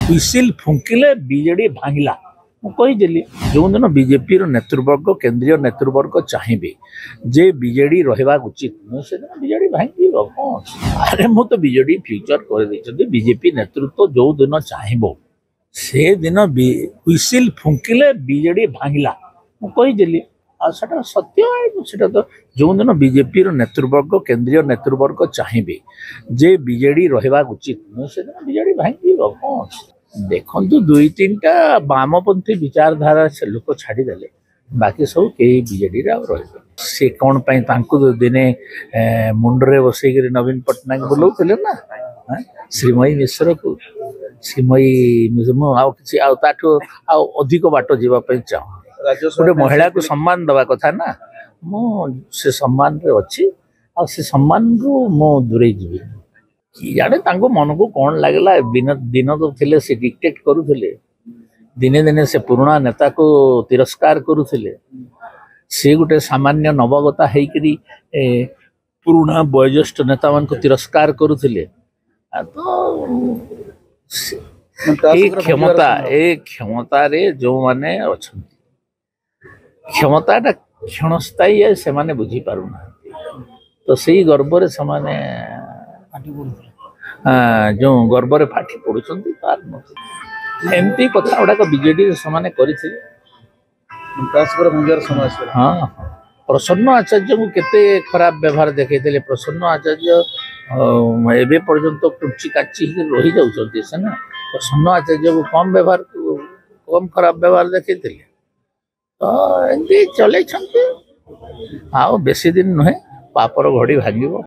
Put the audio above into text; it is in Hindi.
हुइसिल फुंकिले बीजेडी भांगिला मुझे जो दिन बीजेपी नेतृवर्ग केंद्रीय नेतृवर्ग चाहिए जे बीजेडी रहा उचित मुझे बीजेडी भांगी कौन अरे मु तो बीजेडी फ्यूचर कर बीजेपी नेतृत्व जो दिन चाहिए से दिन हुइसिल फुंकिले बीजेडी भांगिला मुझे आटा सत्य है तो जो दिन बीजेपी नेतृवर्ग केंद्रीय नेतृवर्ग चाहिए जे बीजेडी रहा उचित मुझे बीजेडी भांगी कौन देखु दुई तीन टा वामपंथी विचारधारा से लोक छाड़देले बाकी सब कई बीजेडी रे कौन दिने मुंडरे बसईक नवीन पट्टनायक बुलाऊले ना श्रीमयी मिश्र को श्रीमयी कि अधिक बाट जावाई चाहूँ गोटे महिला को सम्मान दवा कथा ना से सम्मान रे अच्छी आ से सम्मान रु मु दूरे जीवी कि जाने मन को कौन लगला दिन दिन तो थे से डिक्टेट करुले दिने दिने से पुराना नेता को तिरस्कार करुले से गोटे सामान्य नवगता होकरी पुराना वयोज्येष्ठ नेता मान को तिरस्कार करुले तो क्षमता रे जो माने अच्छा क्षमताटा क्षणस्थायी है से माने बुझी पारुना तो सही गर्व रे समाने जो गर्व रे फाटी पड़ुछंती तार एमती कथा गुड़ाक बीजेडी से करथिले हाँ प्रसन्न आचार्य को केते खराब व्यवहार देखते प्रसन्न आचार्य एबे पर्यंत कुर्ची काची रही जाउछंती से ना प्रसन्न आचार्य को कम व्यवहार कम खराब व्यवहार देखते तो एमती चले आ बेसी दिन नुहे पापर घड़ी भांगिबो।